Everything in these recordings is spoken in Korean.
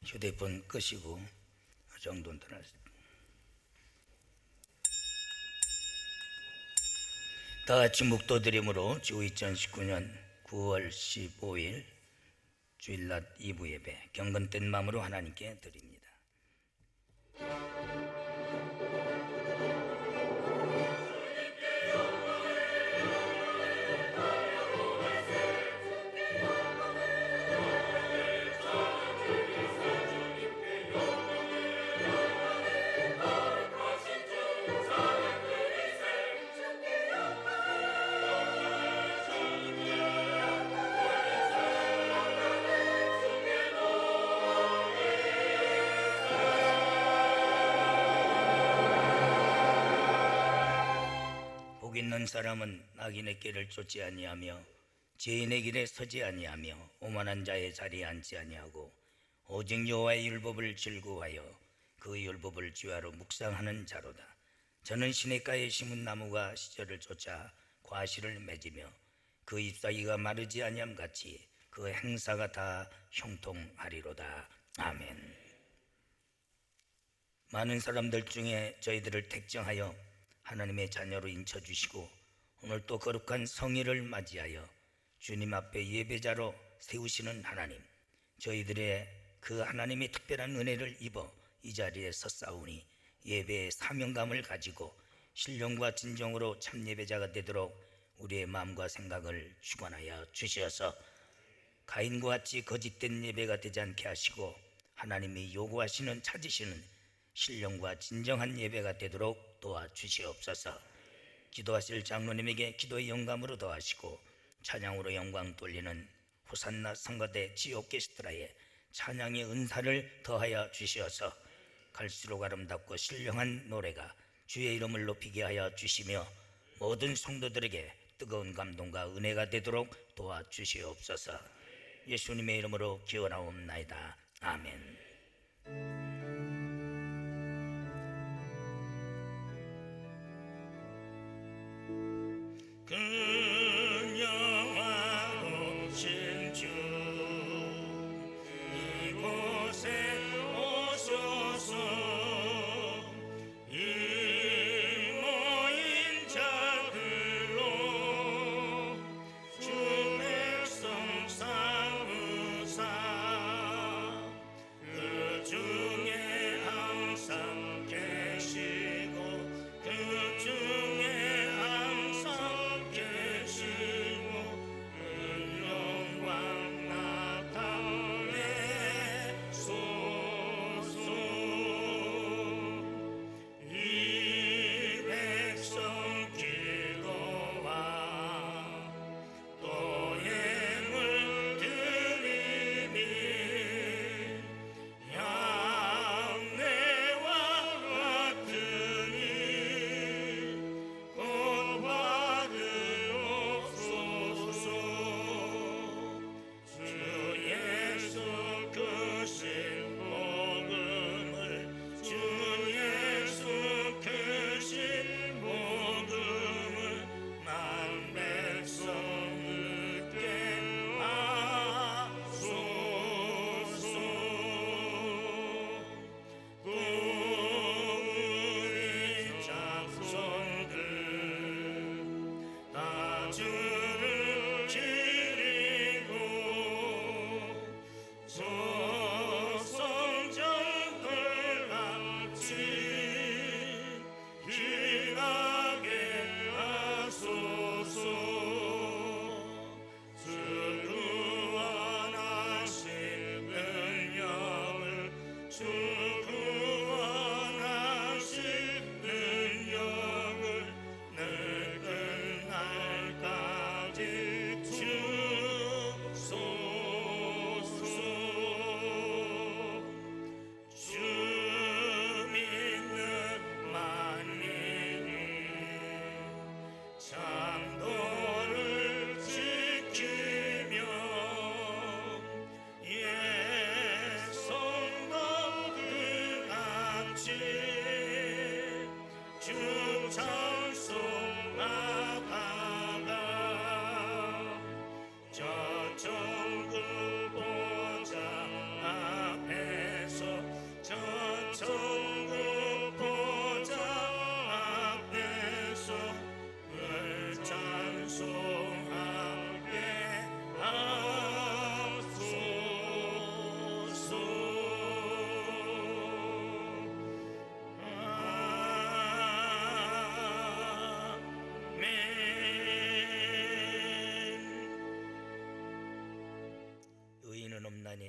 휴대폰 끄시고 정돈 들어주세요. 다 같이 묵도드림으로 주 2019년 9월 15일 주일낮 2부 예배 경건된 마음으로 하나님께 드립니다. 복 있는 사람은 악인의 길을 쫓지 아니하며 죄인의 길에 서지 아니하며 오만한 자의 자리에 앉지 아니하고 오직 여호와의 율법을 즐거워하여 그 율법을 주야로 묵상하는 자로다. 저는 시냇가에 심은 나무가 시절을 쫓아 과실을 맺으며 그 잎사귀가 마르지 아니함 같이 그 행사가 다 형통하리로다. 아멘. 많은 사람들 중에 저희들을 택정하여 하나님의 자녀로 인쳐주시고 오늘 또 거룩한 성일을 맞이하여 주님 앞에 예배자로 세우시는 하나님, 저희들의 그 하나님의 특별한 은혜를 입어 이 자리에 섰사오니 예배의 사명감을 가지고 신령과 진정으로 참 예배자가 되도록 우리의 마음과 생각을 주관하여 주시어서 가인과 같이 거짓된 예배가 되지 않게 하시고 하나님이 요구하시는 찾으시는 신령과 진정한 예배가 되도록 도와주시옵소서. 기도하실 장로님에게 기도의 영감으로 더하시고 찬양으로 영광 돌리는 호산나 성가대 지오케스트라에 찬양의 은사를 더하여 주시어서 갈수록 아름답고 신령한 노래가 주의 이름을 높이게 하여 주시며 모든 성도들에게 뜨거운 감동과 은혜가 되도록 도와주시옵소서. 예수님의 이름으로 기원하옵나이다. 아멘. 근영하오신 주 이곳에 오셔서 이 모인 자들로 주 백성 삼으사 그 주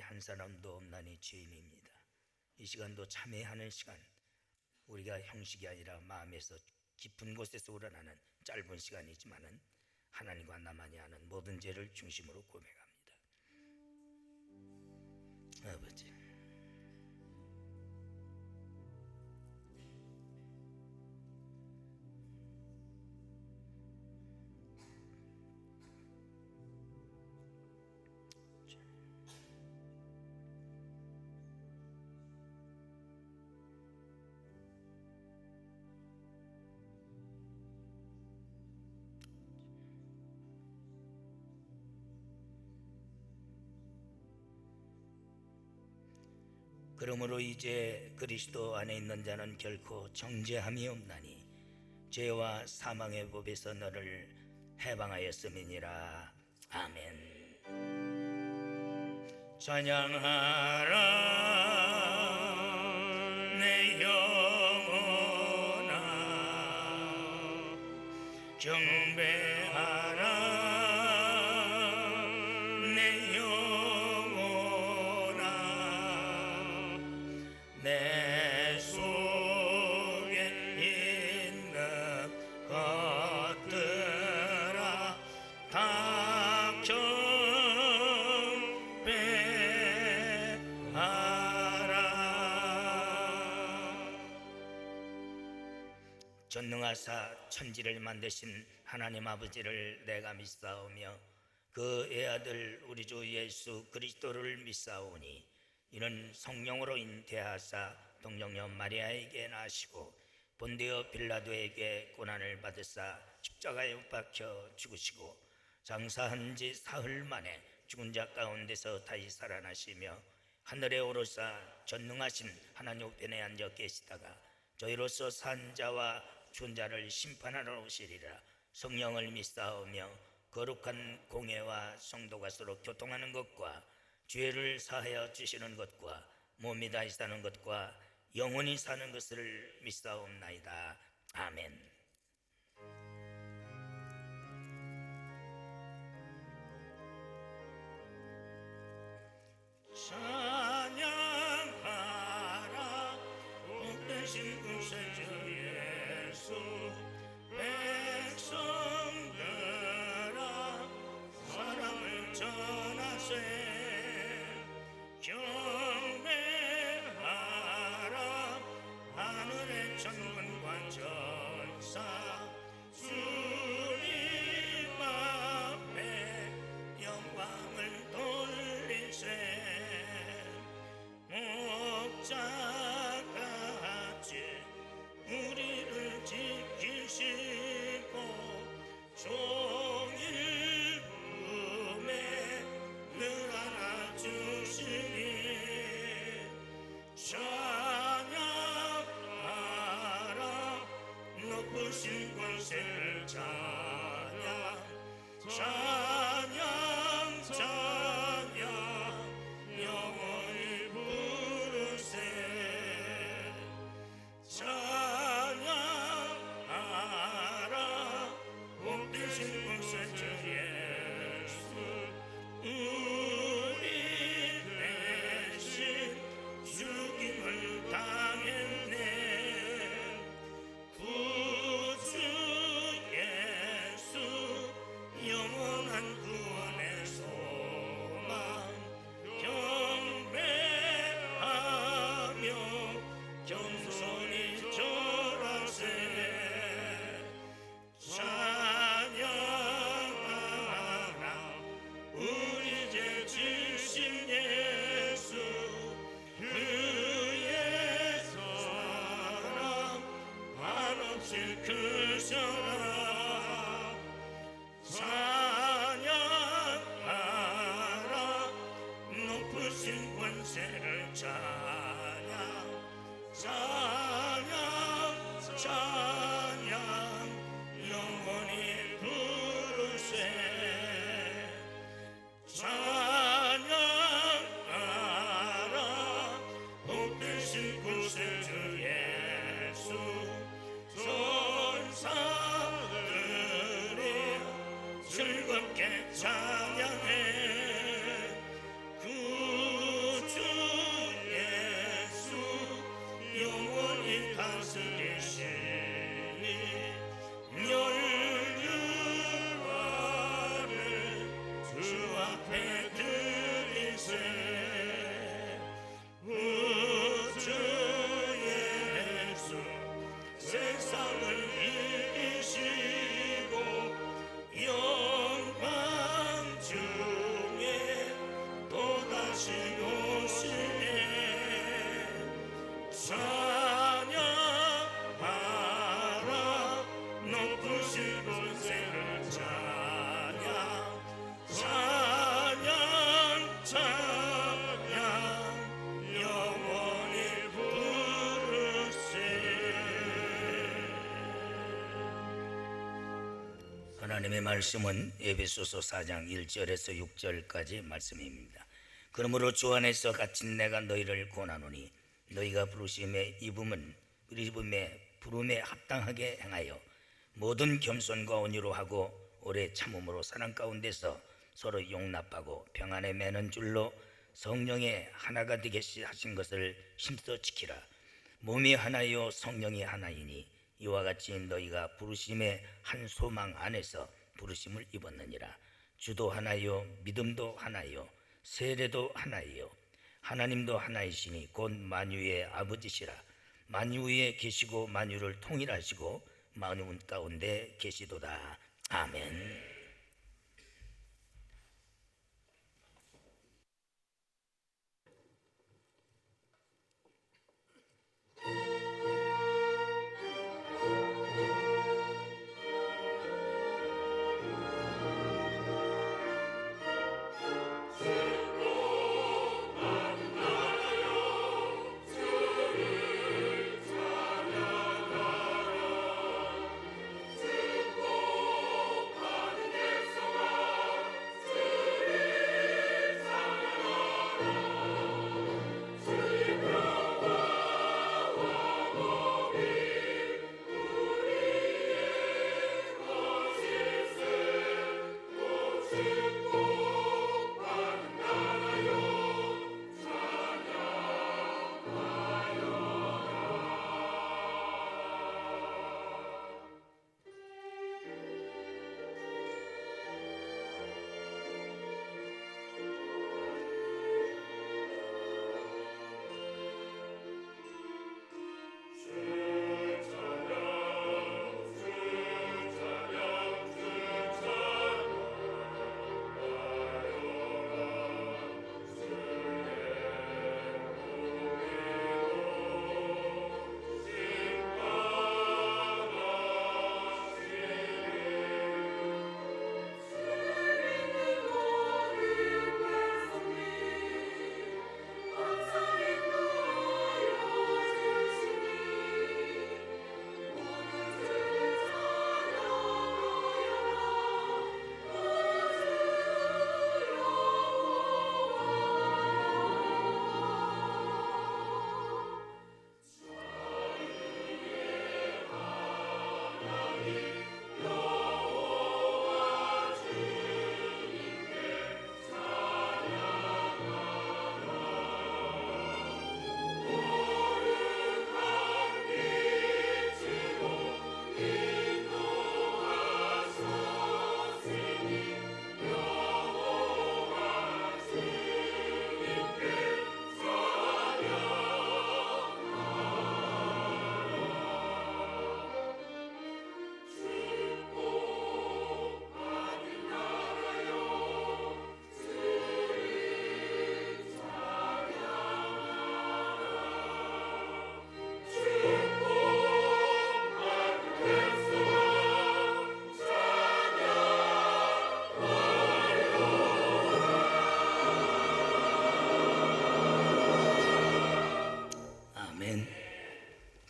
한 사람도 없나니 죄인입니다. 이 시간도 참회하는 시간, 우리가 형식이 아니라 마음에서 깊은 곳에서 우러나는 짧은 시간이지만은 하나님과 나만이 아는 모든 죄를 중심으로 고백합니다. 아버지, 그러므로 이제 그리스도 안에 있는 자는 결코 정죄함이 없나니 죄와 사망의 법에서 너를 해방하였음이니라. 아멘. 찬양하라 내 영혼아, 경배하라 내 영혼아, 내 속에 있는 것들아 다 경배하라. 전능하사 천지를 만드신 하나님 아버지를 내가 믿사오며 그 애아들 우리 주 예수 그리스도를 믿사오니 이는 성령으로 잉태하사 동정녀 마리아에게 나시고 본디오 빌라도에게 고난을 받으사 십자가에 못 박혀 죽으시고 장사한 지 사흘 만에 죽은 자 가운데서 다시 살아나시며 하늘에 오르사 전능하신 하나님 우편에 앉아 계시다가 저희로서 산 자와 죽은 자를 심판하러 오시리라. 성령을 믿사오며 거룩한 공회와 성도가 서로 교통하는 것과 죄를 사하여 주시는 것과 몸이 다시 사는 것과 영원히 사는 것을 믿사옵나이다. 아멘. 찬양하라 복되신 구세주 예수, 백성들아 사랑을 전하세. 경배하라 하늘의 천군과 천사, 주님 앞에 영광을 돌리세. 목자같이 우리를 지키시고 종일 품에 늘 안아주시니 찬양하라 높으신 권세를 찬양, 찬양 찬양 영원히 부르세. 찬양하라 복되신 구세주 예수, 우리 대신 죽임을 당했네. 구주 예수 영원한 구원의 소망, 경배하며 겸손히 절하세. 찬양하라 우리 죄 지신 예수, 그의 사랑 한없이 크셔라. 찬양하라 높으신 권세를 찬양, 찬양 찬양 영원히 부르세. 찬양하라 복되신 구세주 예수, 천사들이 즐겁게 찬양해. 하나님의 말씀은 에베소서 4장 1절에서 6절까지 말씀입니다. 그러므로 주 안에서 갇힌 내가 너희를 권하노니 너희가 부르심에 부름에 합당하게 행하여 모든 겸손과 온유로 하고 오래 참음으로 사랑 가운데서 서로 용납하고 평안에 매는 줄로 성령의 하나가 되게 하신 것을 힘써 지키라. 몸이 하나요 성령이 하나이니 이와 같이 너희가 부르심의 한 소망 안에서 부르심을 입었느니라. 주도 하나요 믿음도 하나요 세례도 하나요 하나님도 하나이시니 곧 만유의 아버지시라. 만유 위에 계시고 만유를 통일하시고 만유 가운데 계시도다. 아멘.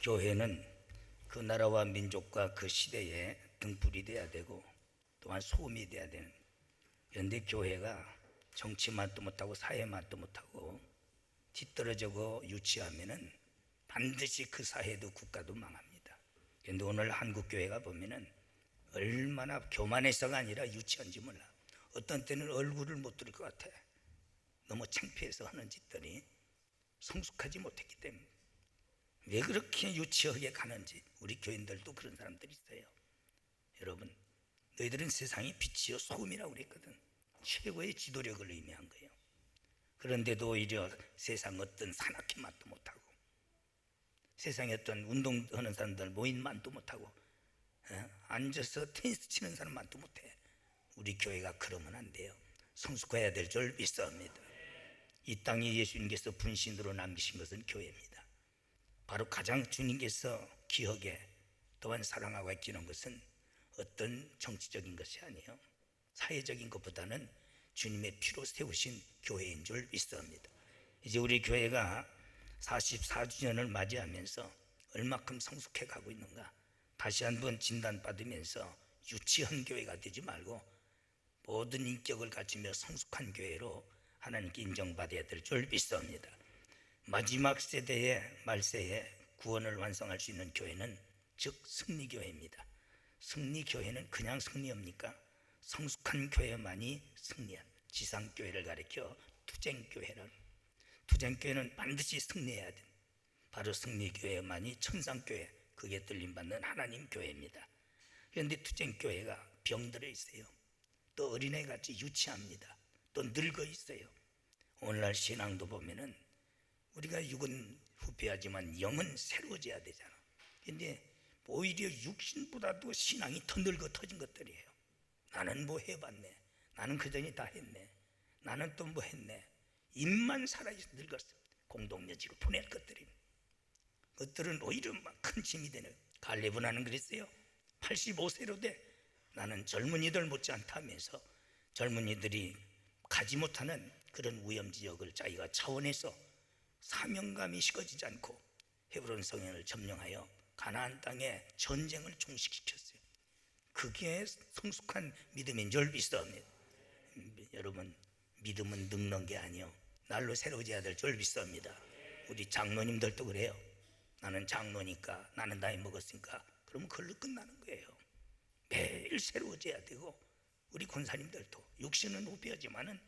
교회는 그 나라와 민족과 그 시대에 등불이 돼야 되고 또한 소음이 돼야 되는. 그런데 교회가 정치만도 못하고 사회만도 못하고 뒤떨어지고 유치하면은 반드시 그 사회도 국가도 망합니다. 그런데 오늘 한국 교회가 보면은 얼마나 교만해서가 아니라 유치한지 몰라. 어떤 때는 얼굴을 못 들을 것 같아. 너무 창피해서 하는 짓들이 성숙하지 못했기 때문에. 왜 그렇게 유치하게 가는지 우리 교인들도 그런 사람들이 있어요. 여러분, 너희들은 세상의 빛이요 소금이라고 그랬거든. 최고의 지도력을 의미한 거예요. 그런데도 오히려 세상 어떤 산악회 맛도 못하고 세상에 어떤 운동하는 사람들 모인 만도 못하고 앉아서 테니스 치는 사람 만도 못해. 우리 교회가 그러면 안 돼요. 성숙해야 될 줄 믿습니다. 이 땅에 예수님께서 분신으로 남기신 것은 교회입니다. 바로 가장 주님께서 기억에 또한 사랑하고 아끼는 것은 어떤 정치적인 것이 아니에요. 사회적인 것보다는 주님의 피로 세우신 교회인 줄 믿습니다. 이제 우리 교회가 44주년을 맞이하면서 얼마큼 성숙해 가고 있는가 다시 한번 진단받으면서 유치한 교회가 되지 말고 모든 인격을 갖추며 성숙한 교회로 하나님께 인정받아야 될 줄 믿습니다. 마지막 세대의 말세에 구원을 완성할 수 있는 교회는 즉 승리교회입니다. 승리교회는 그냥 승리합니까? 성숙한 교회만이 승리한 지상교회를 가리켜 투쟁교회라는, 투쟁교회는 반드시 승리해야 돼. 바로 승리교회만이 천상교회, 그게 들림받는 하나님 교회입니다. 그런데 투쟁교회가 병들어 있어요. 또 어린애같이 유치합니다. 또 늙어 있어요. 오늘날 신앙도 보면은 우리가 육은 후패하지만 영은 새로워져야 되잖아. 근데 오히려 육신보다도 신앙이 더 늙어 터진 것들이에요. 나는 뭐 해봤네, 나는 그전에 다 했네, 나는 또 뭐 했네. 입만 살아있어 늙었어. 공동묘지로 보낼 것들이, 그것들은 오히려 막 큰 힘이 되는. 갈렙은 하는 그랬어요. 85세로 돼 나는 젊은이들 못지않다면서 젊은이들이 가지 못하는 그런 위험지역을 자기가 차원해서 사명감이 식어지지 않고 헤브론 성전을 점령하여 가나안 땅에 전쟁을 종식시켰어요. 그게 성숙한 믿음인 줄 믿습니다. 여러분, 믿음은 늙는 게 아니요 날로 새로워져야 될 줄 믿습니다. 우리 장로님들도 그래요. 나는 장로니까, 나는 나이 먹었으니까, 그러면 그걸로 끝나는 거예요. 매일 새로워져야 되고, 우리 권사님들도 육신은 후패하지만은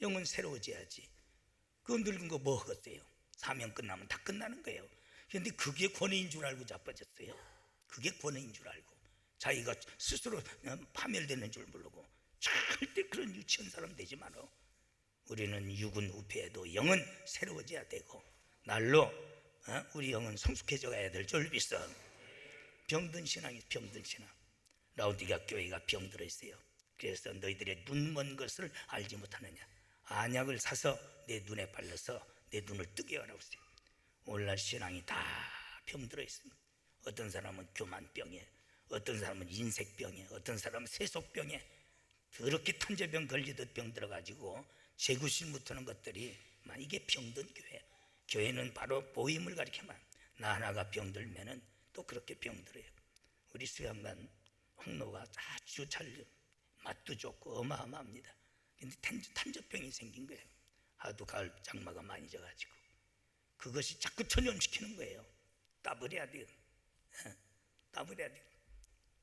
영은 새로워져야지. 그거 늙은 거 뭐 하겠어요? 사명 끝나면 다 끝나는 거예요. 그런데 그게 권위인 줄 알고 자빠졌어요. 그게 권위인 줄 알고 자기가 스스로 파멸되는 줄 모르고. 절대 그런 유치한 사람 되지 마라. 우리는 육은 후패해도 영은 새로워져야 되고 날로 우리 영은 성숙해져 가야 될 줄 믿어. 병든 신앙이 병든 신앙. 라오디게아 교회가 병들어 있어요. 그래서 너희들의 눈먼 것을 알지 못하느냐, 안약을 사서 내 눈에 발라서 내 눈을 뜨게 하라고 했어요. 오늘날 신앙이 다 병들어 있습니다. 어떤 사람은 교만병에, 어떤 사람은 인색병에, 어떤 사람은 세속병에, 그렇게 탄저병 걸리듯 병들어가지고 재구실 못하는 것들이, 이게 병든 교회. 교회는 바로 보임을 가리켜만. 나 하나가 병들면은 또 그렇게 병들어요. 우리 수양관 홍로가 아주 잘, 맛도 좋고 어마어마합니다. 근데 탄저병이 생긴 거예요. 하도 가을 장마가 많이 져가지고 그것이 자꾸 전염시키는 거예요. 따버려야 돼요. 따버려야 돼요.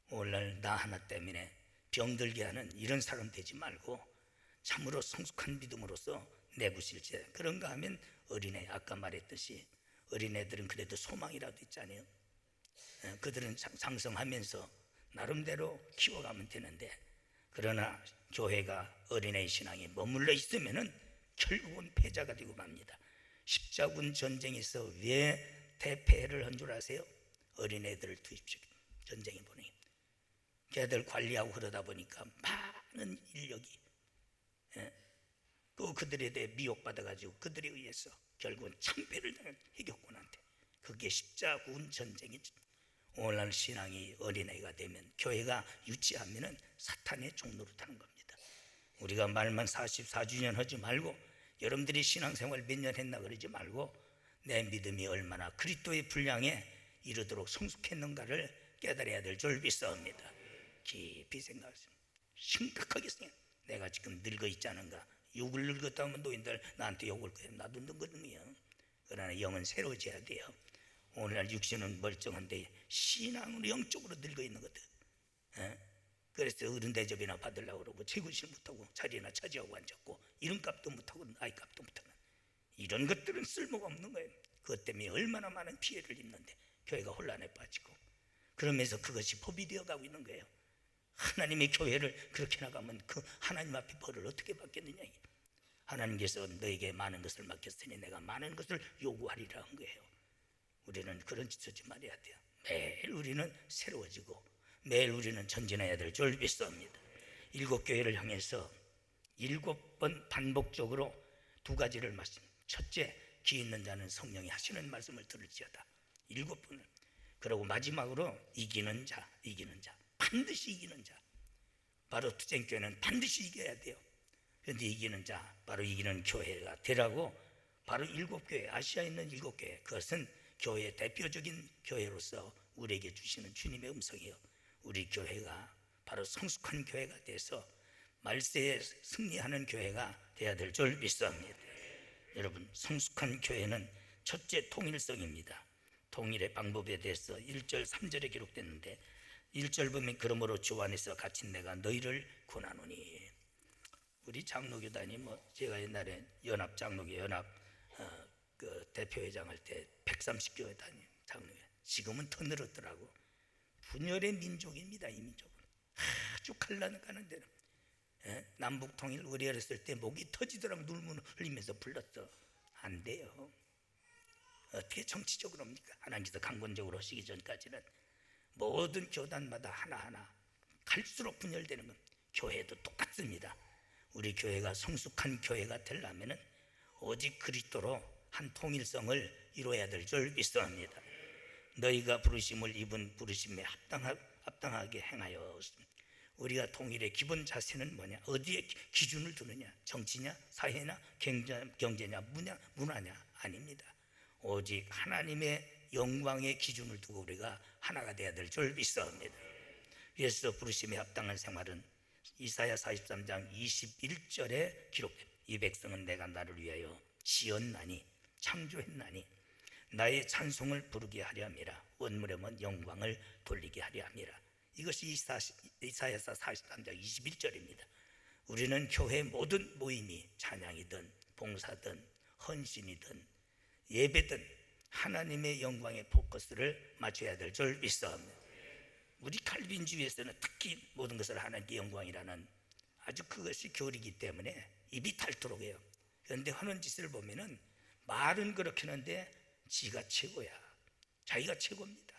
오늘날 나 하나 때문에 병들게 하는 이런 사람 되지 말고 참으로 성숙한 믿음으로서 내구실제 그런가 하면 어린애, 아까 말했듯이 어린애들은 그래도 소망이라도 있잖아요. 그들은 상성하면서 나름대로 키워가면 되는데, 그러나 교회가 어린애의 신앙에 머물러 있으면은 결국은 패자가 되고 맙니다. 십자군 전쟁에서 왜 대패를 한 줄 아세요? 어린애들을 투입시켜 전쟁에 보내. 걔들 관리하고 그러다 보니까 많은 인력이 그들에 대해 미혹받아가지고 그들에 의해서 결국은 참패를 당한 해격군한테. 그게 십자군 전쟁이죠. 오늘날 신앙이 어린애가 되면, 교회가 유치하면은 사탄의 종로로 타는 겁니다. 우리가 말만 44주년 하지 말고, 여러분들이 신앙생활 몇 년 했나 그러지 말고, 내 믿음이 얼마나 그리스도의 분량에 이르도록 성숙했는가를 깨달아야 될 줄 믿습니다. 깊이 생각하세요. 심각하게 생각. 내가 지금 늙어 있지 않은가? 욕을 늙었다 하면 노인들 나한테 욕을 거예요. 나도 늙거든요. 그러나 영은 새로워져야 돼요. 오늘날 육신은 멀쩡한데 신앙으로 영적으로 늙어 있는 것들. 그래서 어른 대접이나 받으려고 그러고 재구실 못하고 자리나 차지하고 앉았고 이름값도 못하고 나이값도 못하는 이런 것들은 쓸모가 없는 거예요. 그것 때문에 얼마나 많은 피해를 입는데 교회가 혼란에 빠지고, 그러면서 그것이 법이 되어가고 있는 거예요. 하나님의 교회를 그렇게 나가면 그 하나님 앞에 벌을 어떻게 받겠느냐. 하나님께서 너에게 많은 것을 맡겼으니 내가 많은 것을 요구하리라 한 거예요. 우리는 그런 짓 하지 말아야 돼요. 매일 우리는 새로워지고 매일 우리는 전진해야 될 줄 믿습니다. 7교회를 향해서 7번 반복적으로 2가지를 말씀. 첫째, 귀 있는 자는 성령이 하시는 말씀을 들을지어다. 7번을. 그리고 마지막으로 이기는 자, 이기는 자, 반드시 이기는 자. 바로 투쟁교회는 반드시 이겨야 돼요. 그런데 이기는 자, 바로 이기는 교회가 되라고, 바로 7교회, 아시아에 있는 7교회, 그것은 교회의 대표적인 교회로서 우리에게 주시는 주님의 음성이에요. 우리 교회가 바로 성숙한 교회가 돼서 말세에 승리하는 교회가 돼야 될 줄 믿습니다. 여러분, 성숙한 교회는 첫째 통일성입니다. 통일의 방법에 대해서 1절 3절에 기록됐는데 1절 보면 그러므로 주 안에서 갇힌 내가 너희를 권하노니. 우리 장로교단이 제가 옛날에 연합 장로교 연합 그 대표회장 할 때 130교회 다니 장로교. 지금은 더 늘었더라고. 분열의 민족입니다. 이 민족은 아주 갈라가는 데는. 남북 통일 의뢰했을 때 목이 터지더라고. 눈물 흘리면서 불렀어. 안 돼요. 어떻게 정치적으로 합니까? 하나님께서 강권적으로 하시기 전까지는 모든 교단마다 하나하나 갈수록 분열되는 건 교회도 똑같습니다. 우리 교회가 성숙한 교회가 되려면 오직 그리스도로 한 통일성을 이루어야 될 줄 믿습니다. 너희가 부르심을 입은 부르심에 합당하게 행하여. 우리가 통일의 기본 자세는 뭐냐? 어디에 기준을 두느냐? 정치냐? 사회냐? 경제냐? 문화냐? 아닙니다. 오직 하나님의 영광의 기준을 두고 우리가 하나가 되어야 될 줄 믿습니다. 그래서 부르심에 합당한 생활은 이사야 43장 21절에 기록됩니다. 이 백성은 내가 나를 위하여 지었나니 창조했나니 나의 찬송을 부르게 하려 함이라. 원무렴은 영광을 돌리게 하려 함이라. 이것이 이사야서 43장 21절입니다. 우리는 교회 모든 모임이 찬양이든 봉사든 헌신이든 예배든 하나님의 영광의 포커스를 맞춰야 될 줄 믿습니다. 우리 칼빈주의에서는 특히 모든 것을 하나님께 영광이라는 아주 그것이 교리이기 때문에 입이 닳도록 해요. 그런데 하는 짓을 보면은 말은 그렇게 하는데 지가 최고야. 자기가 최고입니다.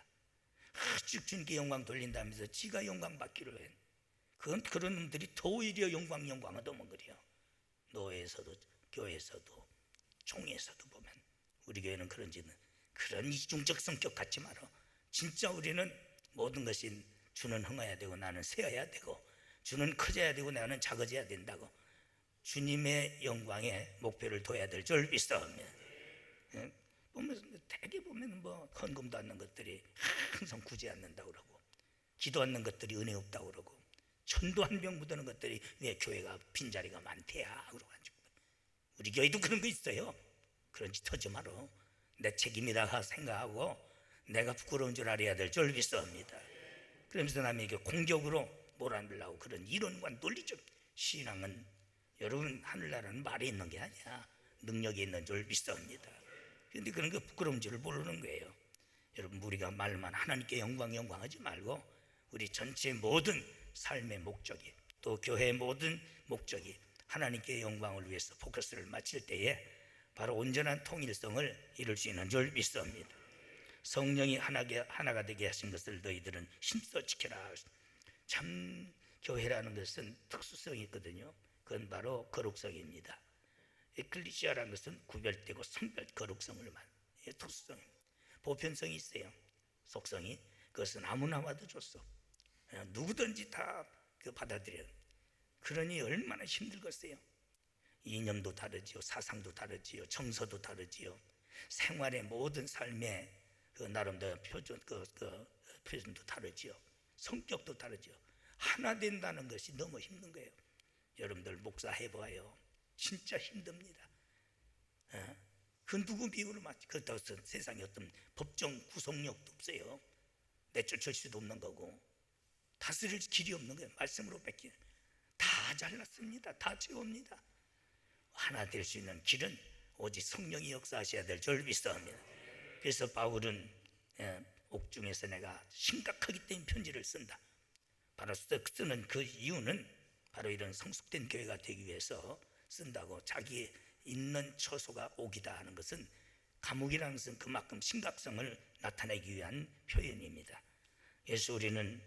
쭉 주님께 영광 돌린다면서 지가 영광 받기로 해. 그런 놈들이 더 오히려 영광을 더 먹으려. 노예에서도 교회에서도 총회에서도 보면 우리 교회는 그런 이중적 성격 갖지 마라. 진짜 우리는 모든 것이 주는 흥해야 되고 나는 세어야 되고 주는 커져야 되고 나는 작아져야 된다고 주님의 영광에 목표를 둬야 될 줄 믿습니다. 보면 대개 보면 헌금도 않는 것들이 항상 구제 않는다고 그러고 기도 않는 것들이 은혜 없다고 그러고 천도 한 병 묻는 것들이 왜 교회가 빈자리가 많대야 그러가지고 우리 교회도 그런 거 있어요. 그런 짓 하지 마라. 내 책임이다 생각하고 내가 부끄러운 줄 알아야 될 줄 믿습니다. 그러면서 남에게 공격으로 몰아내려고 그런 이론과 논리적 신앙은 여러분 하늘나라는 말에 있는 게 아니야. 능력이 있는 줄 믿습니다. 그런데 그런 거 부끄러운 줄을 모르는 거예요. 여러분 우리가 말만 하나님께 영광하지 말고 우리 전체 모든 삶의 목적이 또 교회의 모든 목적이 하나님께 영광을 위해서 포커스를 맞출 때에 바로 온전한 통일성을 이룰 수 있는 줄 믿습니다. 성령이 하나가 되게 하신 것을 너희들은 힘써 지켜라. 참 교회라는 것은 특수성이 있거든요. 그건 바로 거룩성입니다. 에클리시아라는 것은 구별되고 성별 거룩성을 말해요. 특수성입니다. 보편성이 있어요. 속성이. 그것은 아무나 와도 좋소. 누구든지 다 받아들여요. 그러니 얼마나 힘들겠어요. 이념도 다르지요, 사상도 다르지요, 정서도 다르지요. 생활의 모든 삶의 나름대로 표준도 다르지요. 성격도 다르지요. 하나 된다는 것이 너무 힘든 거예요. 여러분들 목사 해봐요. 진짜 힘듭니다. 그 누구 비유로 맞지? 그렇다고 해서 세상에 어떤 법정 구속력도 없어요. 내쫓을 수도 없는 거고 다스릴 길이 없는 거예요. 말씀으로 뺏기 다 잘났습니다. 다 채웁니다. 하나 될 수 있는 길은 오직 성령이 역사하셔야 될 줄 믿습니다. 그래서 바울은 옥중에서 내가 심각하기 때문에 편지를 쓴다. 바로 쓰는 그 이유는 바로 이런 성숙된 교회가 되기 위해서 쓴다고. 자기 있는 처소가 옥이다 하는 것은 감옥이라는 것은 그만큼 심각성을 나타내기 위한 표현입니다. 그래서 우리는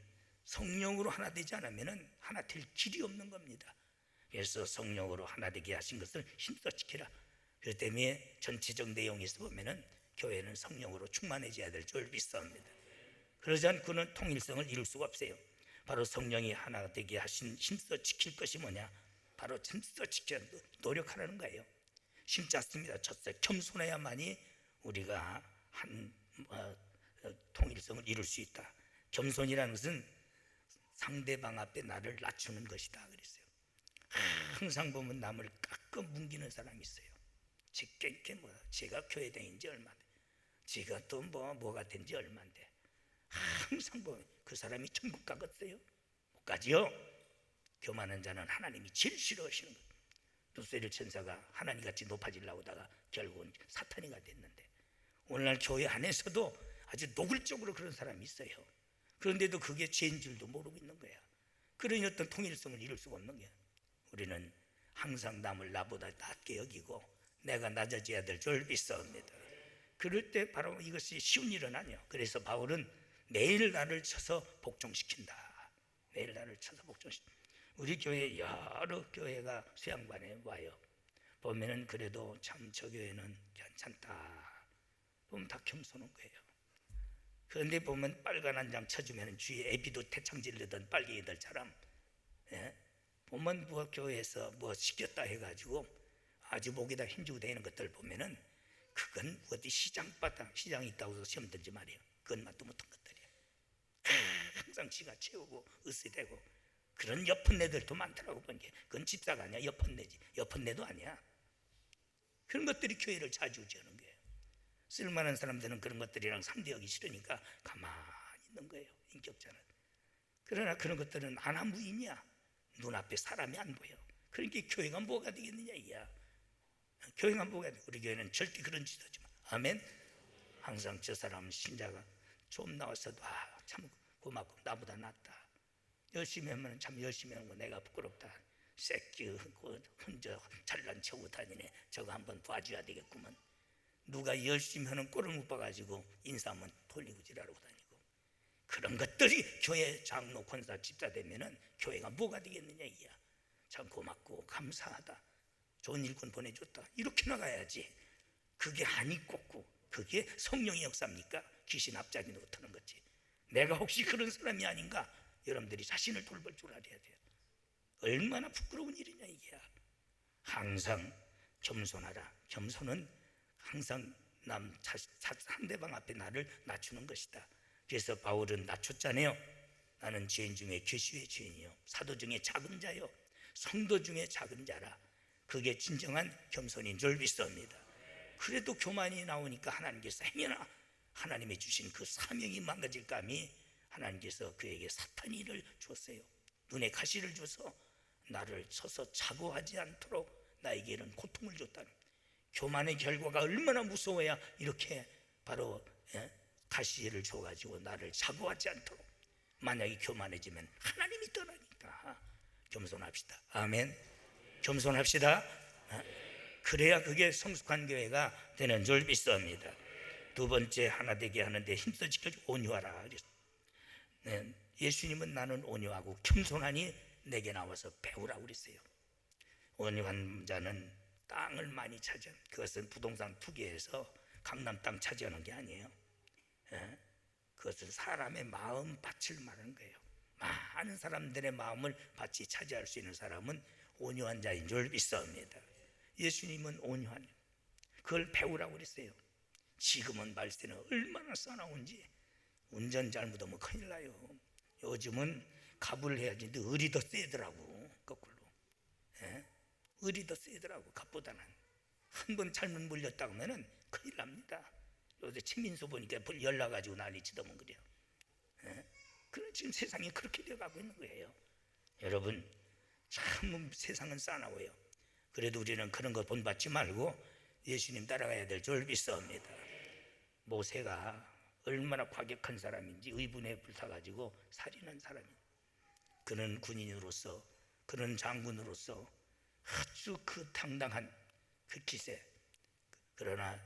성령으로 하나 되지 않으면 하나 될 길이 없는 겁니다. 그래서 성령으로 하나 되게 하신 것을 힘써 지키라. 그 때문에 전체적 내용에서 보면은 교회는 성령으로 충만해져야 될 줄 믿습니다. 그러지 않고는 통일성을 이룰 수가 없어요. 바로 성령이 하나 되게 하신 힘써 지킬 것이 뭐냐? 바로 힘써 지켜 노력하라는 거예요. 쉽지 않습니다. 첫째, 겸손해야만이 우리가 한 통일성을 이룰 수 있다. 겸손이라는 것은 상대방 앞에 나를 낮추는 것이다 그랬어요. 항상 보면 남을 깎아 뭉기는 사람이 있어요. 제가 교회 다닌 지 얼마인데, 제가 또 뭐가 된 지 얼마인데, 항상 보면 그 사람이 천국 가겠어요? 못 가지요. 교만한 자는 하나님이 제일 싫어하시는 거예요. 루스벨 천사가 하나님같이 높아지려고 하다가 결국은 사탄이가 됐는데, 오늘날 교회 안에서도 아주 노골적으로 그런 사람이 있어요. 그런데도 그게 죄인 줄도 모르고 있는 거야. 그러니 어떤 통일성을 이룰 수가 없는 거야. 우리는 항상 남을 나보다 낮게 여기고 내가 낮아져야 될 줄 믿사옵니다. 그럴 때 바로 이것이 쉬운 일은 아니에요. 그래서 바울은 매일 나를 쳐서 복종시킨다. 매일 나를 쳐서 복종시킨다. 우리 교회 여러 교회가 수양반에 와요. 보면은 그래도 참 저 교회는 괜찮다. 보면 다 겸손한 거예요. 그런데 보면 빨간 한 장 쳐주면 주위에 애비도 태창 질르던 빨갱이들처럼, 보면 뭐 교회에서 뭐 시켰다 해가지고 아주 목에다 힘주고 다니는 것들 보면은 그건 어디 시장이 있다고 해서 시험 들지 말이에요. 그건 맛도 못한 것들이에요. 항상 지가 채우고 으스대고 그런 여펀네들도 많더라고. 보니까 그건 집사가 아니야. 여펀네지. 여펀네도 아니야. 그런 것들이 교회를 좌지우지하는 거예요. 쓸만한 사람들은 그런 것들이랑 상대하기 싫으니까 가만히 있는 거예요. 인격자는. 그러나 그런 것들은 안하무인이야. 눈앞에 사람이 안 보여. 그러니까 교회가 뭐가 되겠느냐 이야. 교회가 뭐가 돼? 우리 교회는 절대 그런 짓 하지 마. 아멘. 항상 저 사람 신자가 좀 나왔어도 참 고맙고 나보다 낫다. 열심히 하면 참 열심히 하는 거 내가 부끄럽다. 새끼 혼자 잘난 척하고 다니네. 저거 한번 봐줘야 되겠구먼. 누가 열심히 하는 꼴을 못 봐가지고 인사하면 돌리고 지랄하고 다니고, 그런 것들이 교회 장로 권사 집사 되면은 교회가 뭐가 되겠느냐 이야. 참 고맙고 감사하다. 좋은 일꾼 보내줬다. 이렇게 나가야지. 그게 한이 꽂고 그게 성령의 역사입니까? 귀신 앞잡이 노릇하는 거지. 내가 혹시 그런 사람이 아닌가? 여러분들이 자신을 돌볼 줄 알아야 돼요. 얼마나 부끄러운 일이냐 이게. 항상 겸손하라. 겸손은 항상 상대방 앞에 나를 낮추는 것이다. 그래서 바울은 낮췄잖아요. 나는 죄인 중에 괴수의 죄인이요, 사도 중에 작은 자요, 성도 중에 작은 자라. 그게 진정한 겸손인 줄 믿습니다. 그래도 교만이 나오니까 하나님께서 행여나 하나님이 주신 그 사명이 망가질 감히 하나님께서 그에게 사탄이를 주었어요. 눈에 가시를 줘서 나를 쳐서 자고하지 않도록 나에게 이런 고통을 줬다. 교만의 결과가 얼마나 무서워야 이렇게 바로 가시를 줘가지고 나를 자고하지 않도록. 만약에 교만해지면 하나님이 떠나니까 겸손합시다. 아멘. 겸손합시다. 그래야 그게 성숙한 교회가 되는 줄 믿습니다. 두 번째, 하나 되게 하는데 힘써 지켜주고 온유하라. 예수님은 나는 온유하고 겸손하니 내게 나와서 배우라고 그랬어요. 온유한 자는 땅을 많이 차지한, 그것은 부동산 투기해서 강남 땅 차지하는 게 아니에요. 그것은 사람의 마음 밭을 말하는 거예요. 많은 사람들의 마음을 밭이 차지할 수 있는 사람은 온유한 자인 줄 믿습니다. 예수님은 온유한, 그걸 배우라고 그랬어요. 지금은 말세는 얼마나 싸나운지. 운전 잘못하면 큰일 나요. 요즘은 갑을 해야지. 근데 을이 더 세더라고. 거꾸로. 을이 더 세더라고. 갑보다는. 한 번 잘못 물렸다 그러면 큰일 납니다. 요새 최민수 보니까 불 열나가지고 난리 치더만 그래요. 그런 지금 세상이 그렇게 되어가고 있는 거예요. 여러분, 참 세상은 싸나워요. 그래도 우리는 그런 거 본받지 말고 예수님 따라가야 될 줄 믿습니다. 모세가 얼마나 과격한 사람인지 의분에 불타가지고 살인한 사람이에요. 그는 군인으로서, 그는 장군으로서 아주 그 당당한 그 기세. 그러나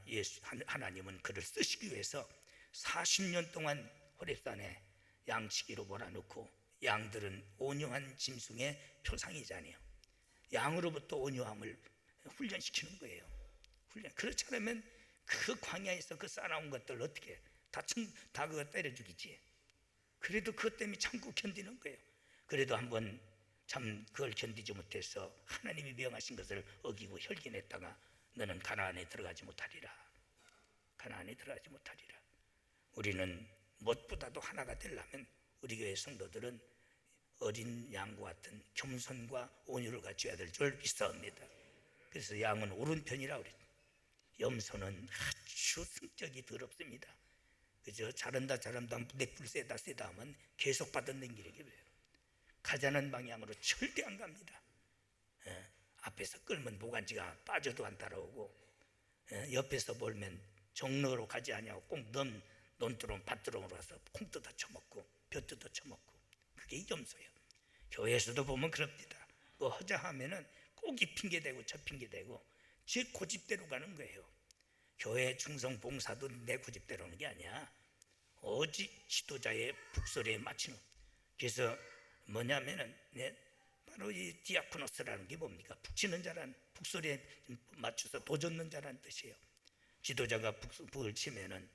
하나님은 그를 쓰시기 위해서 40년 동안 호렙산에 양치기로 몰아넣고, 양들은 온유한 짐승의 표상이잖아요. 양으로부터 온유함을 훈련시키는 거예요. 그렇지 않으면 그 광야에서 그 싸나운 것들 어떻게 다 그거 때려 죽이지. 그래도 그것 때문에 참고 견디는 거예요. 그래도 한번 참 그걸 견디지 못해서 하나님이 명하신 것을 어기고 혈기냈다가 너는 가나안에 들어가지 못하리라. 가나안에 들어가지 못하리라. 우리는 무엇보다도 하나가 되려면 우리 교회 성도들은 어린 양과 같은 겸손과 온유를 갖춰야 될 줄 믿사옵니다. 그래서 양은 오른편이라고 그랬죠. 염소는 아주 성격이 더럽습니다. 그저 잘한다 넥불 세다 하면 계속 받아당기게 돼요. 가자는 방향으로 절대 안 갑니다. 앞에서 끌면 모간지가 빠져도 안 따라오고, 옆에서 몰면 정로로 가지 아니하고 꼭 논두렁 밭두렁으로 와서 콩 뜯어 쳐먹고 벼 뜯어 쳐먹고, 그게 염소예요. 교회에서도 보면 그럽니다. 뭐 하자 하면은 꼭 이 핑계대고 저 핑계대고 제 고집대로 가는 거예요. 교회 충성 봉사도 내 고집대로 하는 게 아니야. 오직 지도자의 북소리에 맞추는. 그래서 뭐냐면은 바로 이 디아코노스라는 게 뭡니까? 북치는 자란, 북소리에 맞춰서 도젓는 자란 뜻이에요. 지도자가 북을 치면은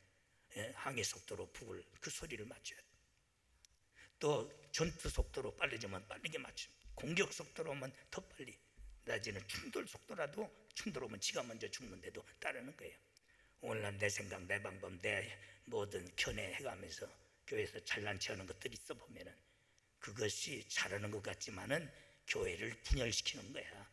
항해 속도로 북을 그 소리를 맞춰야 돼. 또 전투 속도로 빨라지면 빠르게 맞춰. 공격 속도로 오면 더 빨리. 낮에는 충돌 속도라도 충돌 오면 지가 먼저 죽는데도 따르는 거예요. 오늘날 내 생각, 내 방법, 내 모든 견해해가면서 교회에서 잘난 체하는 것들이 있어 보면은 그것이 잘하는 것 같지만은 교회를 분열시키는 거야.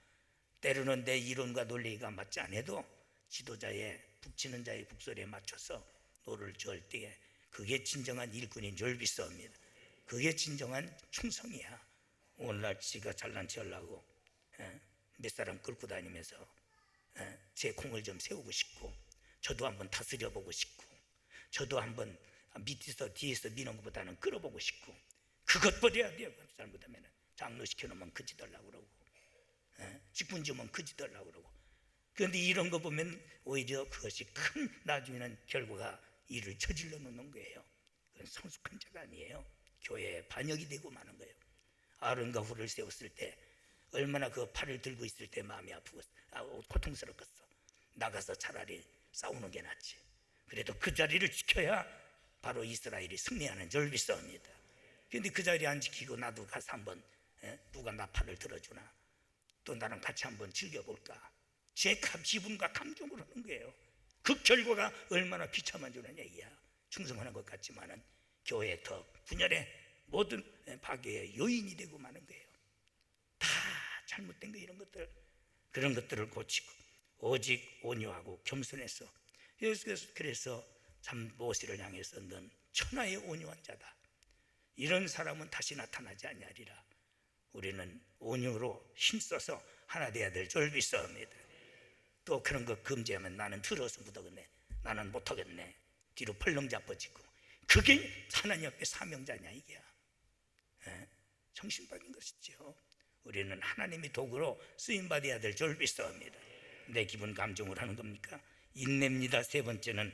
때로는 내 이론과 논리가 맞지 않아도 지도자의 북치는 자의 북소리에 맞춰서 노를 저을 때에 그게 진정한 일꾼인 줄 믿습니다. 그게 진정한 충성이야. 오늘날 지가 잘난 체하려고 몇 사람 끌고 다니면서 제 공을 좀 세우고 싶고, 저도 한번 다스려 보고 싶고, 저도 한번 밑에서 뒤에서 미는 것보다는 끌어보고 싶고, 그것 버려야 돼요. 잘못하면 장로 시켜놓으면 그지더라고 그러고, 직분 주면 그지더라고 그러고. 그런데 이런 거 보면 오히려 그것이 큰 나중에는 결과가 일을 저질러 놓는 거예요. 그건 성숙한 자가 아니에요. 교회에 반역이 되고 마는 거예요. 아론과 훌을 세웠을 때 얼마나 그 팔을 들고 있을 때 마음이 아프고 고통스럽겠어. 나가서 차라리 싸우는 게 낫지. 그래도 그 자리를 지켜야 바로 이스라엘이 승리하는 줄 믿습니다. 그런데 그 자리 안 지키고 나도 가서 한번 누가 나 팔을 들어주나, 또 나랑 같이 한번 즐겨볼까, 제 기분과 감정으로 하는 거예요. 그 결과가 얼마나 비참한 줄 아냐 이야. 충성하는 것 같지만은 교회의 더 분열의 모든 파괴의 요인이 되고 마는 거예요. 다 잘못된 거 이런 것들, 그런 것들을 고치고 오직 온유하고 겸손해서, 그래서 참 모세를 향해서 넌 천하의 온유한 자다. 이런 사람은 다시 나타나지 아니하리라. 우리는 온유로 힘써서 하나 되어야 될 줄 믿습니다. 또 그런 거 금지하면 나는 들어서 묻어겠네, 나는 못하겠네, 뒤로 펄렁 잡아지고, 그게 하나님 앞에 사명자냐 이게야. 정신박인 것이죠. 우리는 하나님의 도구로 쓰임받아야 될 줄 믿습니다. 내 기분 감정으로 하는 겁니까? 인내입니다. 세 번째는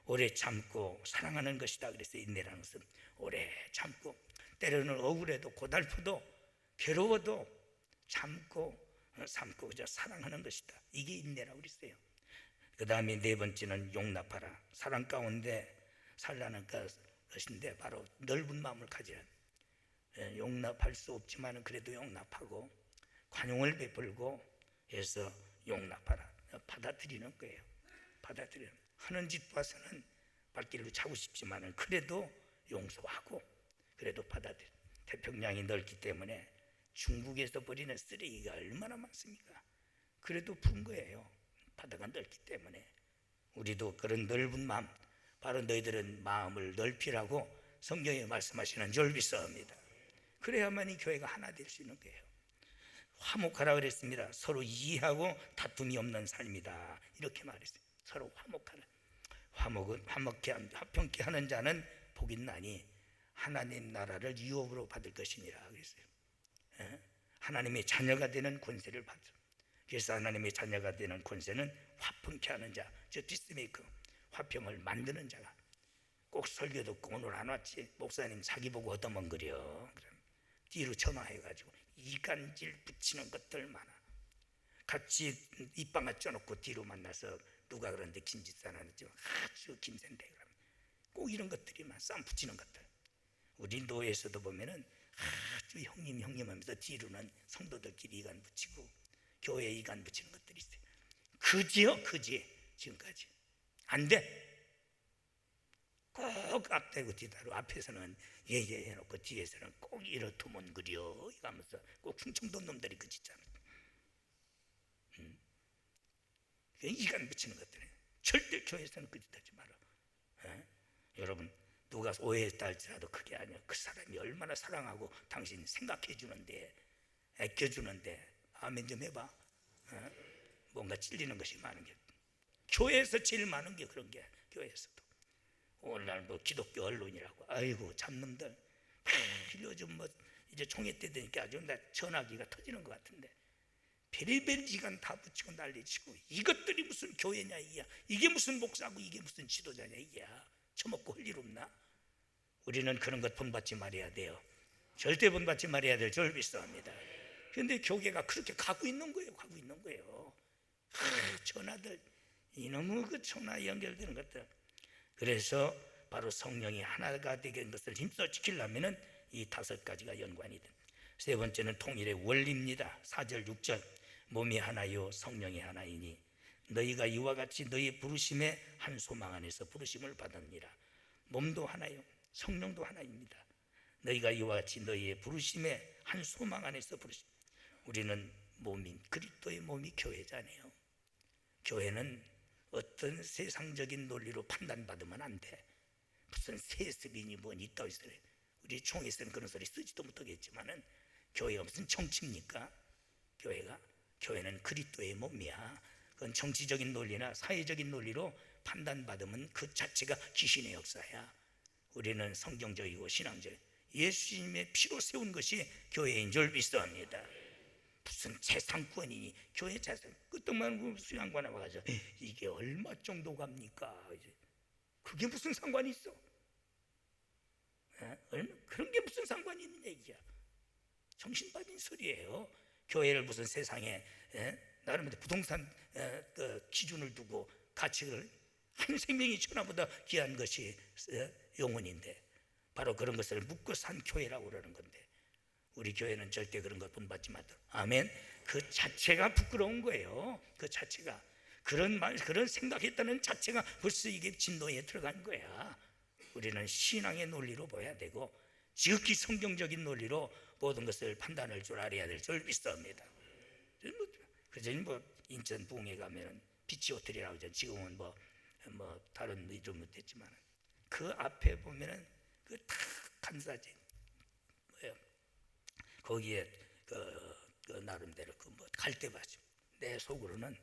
오래 참고 사랑하는 것이다. 그래서 인내라는 것은 오래 참고, 때로는 억울해도 고달프도 괴로워도 참고 그저 사랑하는 것이다. 이게 인내라고 그랬어요. 그 다음에 네 번째는 용납하라. 사랑 가운데 살라는 것인데 바로 넓은 마음을 가지라. 용납할 수 없지만 그래도 용납하고 관용을 베풀고 해서 용납하라. 받아들이는 거예요. 받아들이는. 하는 짓 봐서는 발길로 차고 싶지만 그래도 용서하고, 그래도 받아들여. 태평양이 넓기 때문에 중국에서 버리는 쓰레기가 얼마나 많습니까? 그래도 푼 거예요. 바다가 넓기 때문에. 우리도 그런 넓은 마음, 바로 너희들은 마음을 넓히라고 성경에 말씀하시는 줄 믿습니다. 그래야만 이 교회가 하나 될 수 있는 거예요. 화목하라 그랬습니다. 서로 이해하고 다툼이 없는 삶이다, 이렇게 말했어요. 서로 화목하라. 화목은 화평케 하는 자는 복이 나니 하나님 나라를 유업으로 받을 것이니라 그랬어요. 하나님의 자녀가 되는 권세를 받죠. 그래서 하나님의 자녀가 되는 권세는 화평케 하는 자, 저 피스메이커, 화평을 만드는 자가. 꼭 설교 듣고 오늘 안 왔지, 목사님 자기 보고 얻어먹으려, 그럼 뒤로 전화해가지고 이간질 붙이는 것들 많아. 같이 입방아 쪄놓고 뒤로 만나서 누가 그런데 김집사는 아주 김센데, 그러면 꼭 이런 것들이 막 싸움 붙이는 것들. 우리 노예에서도 보면은 아주 형님 하면서 뒤로는 성도들끼리 이간 붙이고 교회에 이간 붙이는 것들이 있어요. 그지요, 그지. 지금까지 안 돼. 꼭 앞대고 뒤다로 앞에서는 예예 해놓고 뒤에서는 꼭 이렇두면 그려 이러면서 꼭 충청도 놈들이 그 짓잖아. 이간 붙이는 것들이 절대 교회에서는 그 짓 하지 마라. 여러분 누가 오해했다 할지라도 그게 아니야. 그 사람이 얼마나 사랑하고 당신 생각해 주는데 아껴주는데 아멘 좀 해봐. 뭔가 찔리는 것이 많은 게 교회에서 제일 많은 게 그런 게 교회에서도. 오늘날 뭐 기독교 언론이라고 아이고 잡놈들 요즘 뭐 이제 총회 때 되니까 아주 나 전화기가 터지는 것 같은데 베리베리 시간 다 붙이고 난리치고 이것들이 무슨 교회냐 이야. 이게 무슨 목사고 이게 무슨 지도자냐 이야. 처먹고 할 일 없나? 우리는 그런 것 본받지 말아야 돼요. 절대 본받지 말아야 될 줄 믿습니다. 그런데 교계가 그렇게 가고 있는 거예요. 가고 있는 거예요. 전화들 이놈의 그 전화 연결되는 것들. 그래서 바로 성령이 하나가 되는 것을 힘써 지키려면 이 5가지가 연관이 돼. 세 번째는 통일의 원리입니다. 4절 6절 몸이 하나요 성령이 하나이니 너희가 이와 같이 너희 부르심의 한 소망 안에서 부르심을 받았느니라. 몸도 하나요 성령도 하나입니다. 너희가 이와 같이 너희의 부르심의 한 소망 안에서 부르심. 우리는 몸인 그리스도의 몸이 교회잖아요. 교회는 어떤 세상적인 논리로 판단받으면 안 돼. 무슨 세습이니 뭐니 있다 있어요. 우리 총회에서는 그런 소리 쓰지도 못하겠지만은 교회가 무슨 정치입니까? 교회는 그리스도의 몸이야. 그건 정치적인 논리나 사회적인 논리로 판단받으면 그 자체가 귀신의 역사야. 우리는 성경적이고 신앙적 예수님의 피로 세운 것이 교회인 줄 믿습니다. 무슨 재산권이니 교회 재산 그것만 수양관에 와가지고 이게 얼마 정도 갑니까? 그게 무슨 상관이 있어? 그런 게 무슨 상관이 있느냐 이게 정신 빠진 소리예요. 교회를 무슨 세상에 나름대로 부동산 그 기준을 두고 가치를 한 생명이 천하보다 귀한 것이 영혼인데 바로 그런 것을 묻고 산 교회라고 그러는 건데 우리 교회는 절대 그런 것 본받지 마도록. 아멘. 그 자체가 부끄러운 거예요. 그 자체가 그런 생각했다는 자체가 벌써 이게 진노에 들어간 거야. 우리는 신앙의 논리로 봐야 되고 지극히 성경적인 논리로 모든 것을 판단할 줄 알아야 될 줄 믿습니다. 그전에 뭐 인천 부흥회 가면은 비치 호텔이라고 하죠. 지금은 뭐 다른 이름은 됐지만 그 앞에 보면은 그 탁 간사진 뭐예요? 거기에 그 나름대로 그 뭐 갈대밭이 내 속으로는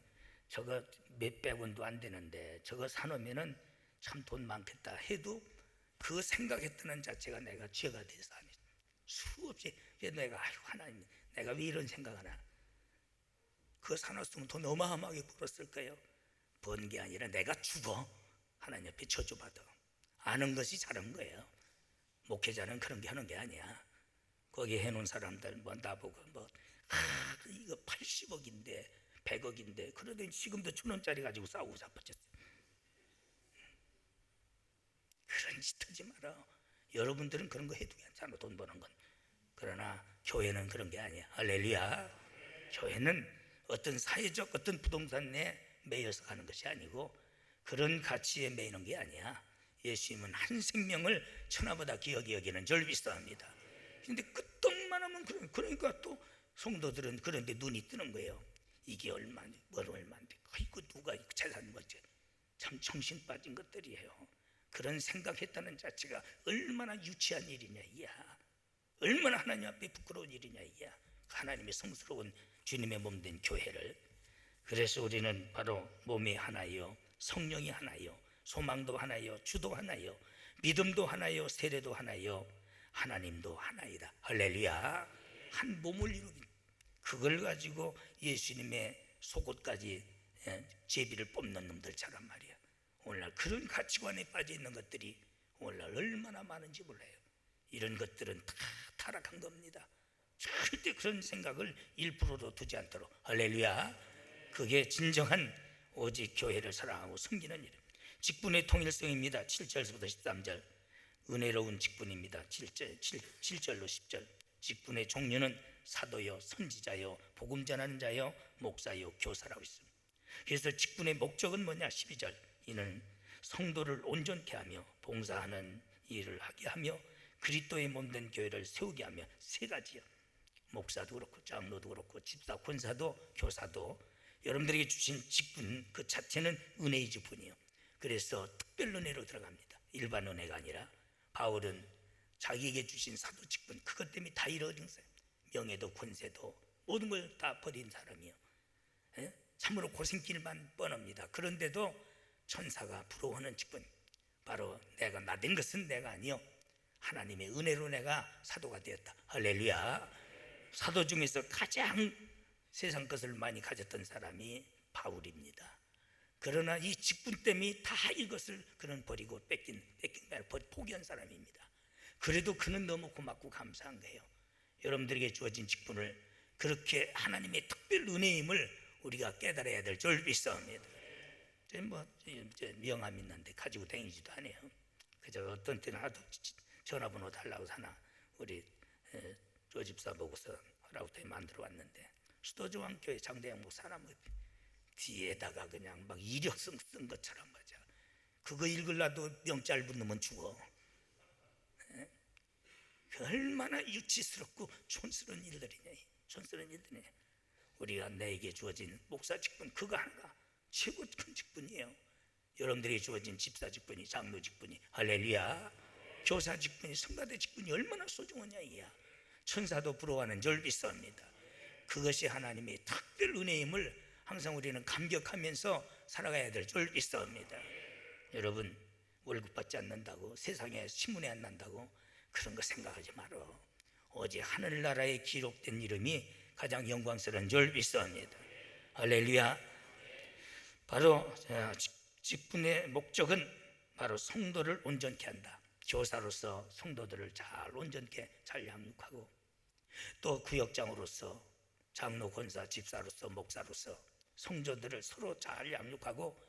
저거 몇백 원도 안 되는데 저거 사놓으면은 참 돈 많겠다 해도 그 생각했다는 자체가 내가 죄가 돼서 아니 수없이 내가 아이고 하나님 내가 왜 이런 생각하나. 그거 사놨으면 돈 어마어마하게 벌었을 거예요. 번 게 아니라 내가 죽어 하나님 옆에 저주받아. 아는 것이 잘한 거예요. 목회자는 그런 게 하는 게 아니야. 거기 해놓은 사람들 뭐 나보고 이거 80억인데 100억인데 그러더니 지금도 1,000원짜리 가지고 싸우고 자빠졌어요. 그런 짓 하지 마라. 여러분들은 그런 거 해도 괜찮아 돈 버는 건. 그러나 교회는 그런 게 아니야. 할렐루야. 교회는 어떤 사회적 어떤 부동산에 매여서 가는 것이 아니고 그런 가치에 매이는 게 아니야. 예수님은 한 생명을 천하보다 귀하게 여기는 줄 믿습니다. 근데 끄떡만 하면 그러니까 또 성도들은 그런데 눈이 뜨는 거예요. 이게 얼마인데 뭘 얼마인데 이거 누가 재산 뭐지. 참 정신 빠진 것들이에요. 그런 생각했다는 자체가 얼마나 유치한 일이냐 이야. 얼마나 하나님 앞에 부끄러운 일이냐 이야. 하나님의 성스러운 주님의 몸된 교회를. 그래서 우리는 바로 몸이 하나요 성령이 하나요 소망도 하나요 주도 하나요 믿음도 하나요 세례도 하나요 하나님도 하나이다. 할렐루야. 한 몸을 이루긴 그걸 가지고 예수님의 속옷까지 제비를 뽑는 놈들처럼 말이야. 오늘날 그런 가치관에 빠져 있는 것들이 오늘날 얼마나 많은지 몰라요. 이런 것들은 다 타락한 겁니다. 절대 그런 생각을 1%도 두지 않도록. 할렐루야. 그게 진정한 오직 교회를 사랑하고 섬기는 일. 직분의 통일성입니다. 7절부터 13절 은혜로운 직분입니다. 7절로 10절 직분의 종류는 사도요 선지자요 복음 전하는 자요 목사요 교사라고 있습니다. 그래서 직분의 목적은 뭐냐. 12절 이는 성도를 온전케 하며 봉사하는 일을 하게 하며 그리스도의 몸된 교회를 세우게 하며 세 가지요. 목사도 그렇고 장로도 그렇고 집사, 권사도, 교사도 여러분들에게 주신 직분 그 자체는 은혜의 직분이요. 그래서 특별 은혜로 들어갑니다. 일반 은혜가 아니라 바울은 자기에게 주신 사도 직분 그것 때문에 다 이루어진 거예요. 명예도 권세도 모든 걸 다 버린 사람이요. 참으로 고생길만 뻔합니다. 그런데도 천사가 부러워하는 직분, 바로 내가 나된 것은 내가 아니요 하나님의 은혜로 내가 사도가 되었다. 할렐루야. 사도 중에서 가장 세상 것을 많이 가졌던 사람이 바울입니다. 그러나 이 직분 때문에 다 이것을 그는 버리고 뺏긴 포기한 사람입니다. 그래도 그는 너무 고맙고 감사한 거예요. 여러분들에게 주어진 직분을 그렇게 하나님의 특별 은혜임을 우리가 깨달아야 될 줄 믿습니다. 명함 있는데 가지고 다니지도 않아요. 그저 어떤 때는 하도 전화번호 달라고 사나 우리 조 집사 보고서 하라고 만들어 왔는데 수도저항교회 장대양 목사람 뒤에다가 그냥 막 이력서 쓴 것처럼 맞아. 그거 읽으려도 명 짧은 놈은 죽어. 얼마나 유치스럽고 촌스러운 일들이냐. 촌스러운 일들이냐. 우리가 내게 주어진 목사 직분 그거 하나가 최고 큰 직분이에요. 여러분들에게 주어진 집사 직분이, 장로 직분이, 할렐루야, 교사 직분이, 성가대 직분이 얼마나 소중하냐 이야. 천사도 부러워하는 줄 믿습니다. 그것이 하나님의 특별 은혜임을 항상 우리는 감격하면서 살아가야 될 줄 믿습니다. 여러분 월급 받지 않는다고 세상에 신문에 안 난다고 그런 거 생각하지 말어. 오직 하늘나라에 기록된 이름이 가장 영광스러운 줄 믿습니다. 할렐루야. 바로 직분의 목적은 바로 성도를 온전케 한다. 교사로서 성도들을 잘 온전케 잘 양육하고 또 구역장으로서 장로, 권사, 집사로서 목사로서 성도들을 서로 잘 양육하고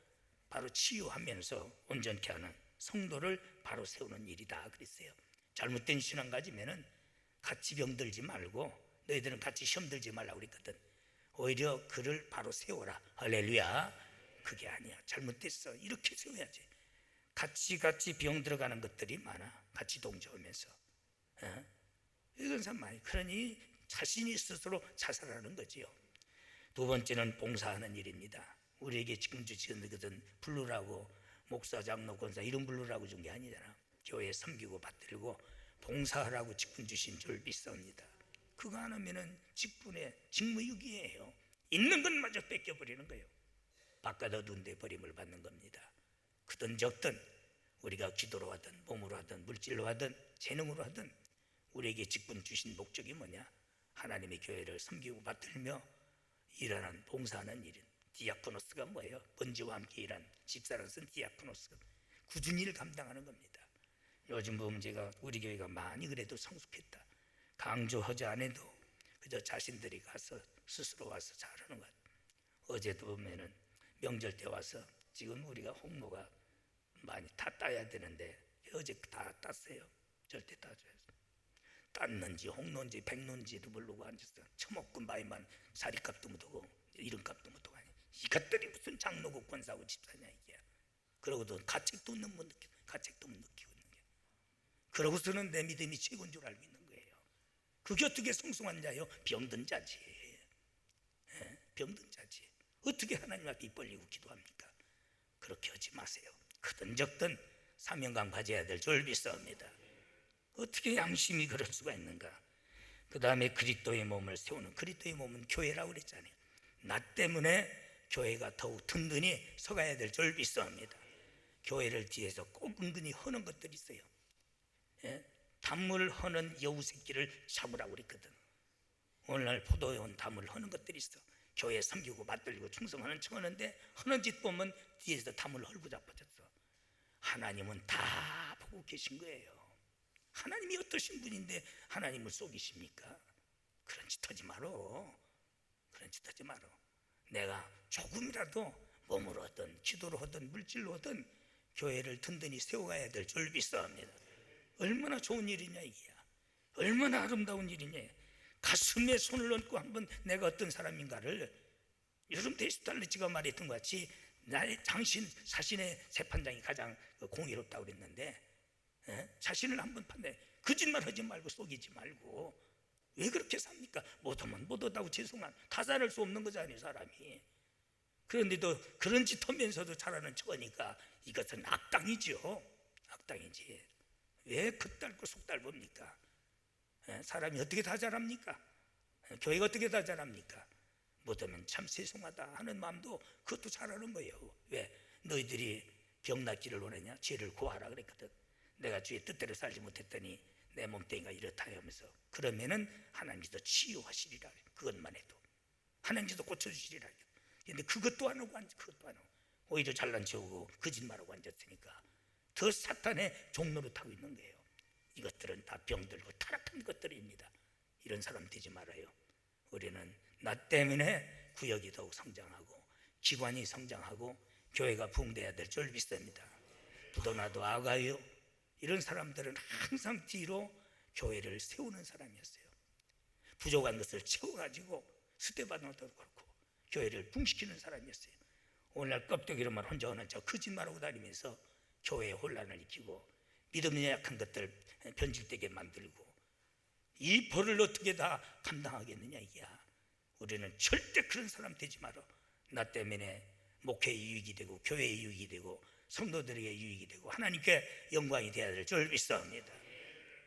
바로 치유하면서 온전케 하는 성도를 바로 세우는 일이다 그랬어요. 잘못된 신앙 가지면은 같이 병들지 말고 너희들은 같이 시험 들지 말라고 그랬거든. 오히려 그를 바로 세워라. 할렐루야. 그게 아니야. 잘못됐어. 이렇게 세워야지. 같이 병 들어가는 것들이 많아. 같이 동조하면서 이건 참 많이. 그러니 자신이 스스로 자살하는 거지요. 두 번째는 봉사하는 일입니다. 우리에게 지금 주신 것은 부르라고 목사, 장로, 권사 이런 부르라고 준 게 아니잖아. 교회 섬기고 받들고 봉사하라고 직분 주신 줄 믿습니다. 그거 안 하면은 직분의 직무유기예요. 있는 것마저 뺏겨버리는 거예요. 바깥 어두운 데 버림을 받는 겁니다. 크든 적든 우리가 기도로 하든 몸으로 하든 물질로 하든 재능으로 하든 우리에게 직분 주신 목적이 뭐냐? 하나님의 교회를 섬기고 받들며 일하는 봉사하는 일인 디아코노스가 뭐예요? 번지와 함께 일한 집사라는 쓴 디아코노스 꾸준히 일을 감당하는 겁니다. 요즘 보면 제가 우리 교회가 많이 그래도 성숙했다 강조하지 않아도 그저 자신들이 가서 스스로 와서 잘하는 것 같아요. 어제도 보면은 명절 때 와서 지금 우리가 홍로가 많이 다 따야 되는데 어제 다 땄어요. 절대 따줘요. 땄는지 홍로인지 백로인지도 모르고 앉았어. 처먹고 마이만 사리값도 못하고 이름값도 못하고 하니 이것들이 무슨 장로고 권사고 집사냐 이게. 그러고도 가책도 못 느끼고 가책도 못 느끼고 있는 게. 그러고서는 내 믿음이 최고인 줄 알고 있는 거예요. 그게 어떻게 성숙한 자요? 병든 자지. 병든 자지. 어떻게 하나님 앞에 입 벌리고 기도합니까? 그렇게 하지 마세요. 크든 적든 사명감 가져야 될 줄 믿습니다. 어떻게 양심이 그럴 수가 있는가? 그 다음에 그리스도의 몸을 세우는, 그리스도의 몸은 교회라고 그랬잖아요. 나 때문에 교회가 더욱 든든히 서가야 될 줄 믿습니다. 교회를 뒤에서 꼭 은근히 허는 것들이 있어요. 담을 허는 여우 새끼를 잡으라고 그랬거든. 오늘날 포도원 담을 허는 것들이 있어. 교회 섬기고 맞들리고 충성하는 척 하는데 하는 짓 보면 뒤에서 담을 헐고 자빠졌어. 하나님은 다 보고 계신 거예요. 하나님이 어떠신 분인데 하나님을 속이십니까? 그런 짓 하지 말어. 그런 짓 하지 말어. 내가 조금이라도 몸으로 하든 기도로 하든 물질로 하든 교회를 든든히 세워가야 될 줄 믿습니다. 얼마나 좋은 일이냐 이게야. 얼마나 아름다운 일이냐. 가슴에 손을 얹고 한번 내가 어떤 사람인가를 여러분 데스달리치가 말했던 것 같이 당신 자신의 재판장이 가장 공의롭다고 그랬는데, 자신을 한번 판단해. 거짓말 하지 말고 속이지 말고. 왜 그렇게 삽니까? 못하면 못하다고 죄송한, 타살할 수 없는 거잖아요, 사람이. 그런데도 그런 짓 하면서도 잘하는 척하니까 이것은 악당이죠. 악당이지. 왜 겉달고 속달봅니까? 사람이 어떻게 다 잘합니까? 교회가 어떻게 다 잘합니까? 못하면 참 죄송하다 하는 마음도 그것도 잘하는 거예요. 왜? 너희들이 병낫기를 원하냐? 죄를 고하라 그랬거든. 내가 주의 뜻대로 살지 못했더니 내 몸뚱이가 이렇다 하면서, 그러면은 하나님께서 치유하시리라. 그것만 해도 하나님께서 고쳐주시리라. 근데 그것도 안 하고 그것도 안 하고 오히려 잘난 척하고 거짓말하고 앉았으니까 더 사탄의 종로로 타고 있는 거예요. 이것들은 다 병들고 타락한 것들입니다. 이런 사람 되지 말아요. 우리는 나 때문에 구역이 더욱 성장하고 기관이 성장하고 교회가 부흥돼야 될 줄 믿습니다. 부도나도 아가요, 이런 사람들은 항상 뒤로 교회를 세우는 사람이었어요. 부족한 것을 채워가지고 스테바노도 그렇고 교회를 붕시키는 사람이었어요. 오늘날 껍데기로만 혼자 오는 저 거짓말하고 다니면서 교회에 혼란을 일으키고 믿음이 약한 것들 변질되게 만들고, 이 벌을 어떻게 다 감당하겠느냐 이게야. 우리는 절대 그런 사람 되지 마라. 나 때문에 목회에 유익이 되고 교회에 유익이 되고 성도들에게 유익이 되고 하나님께 영광이 되어야 될 줄 믿습니다.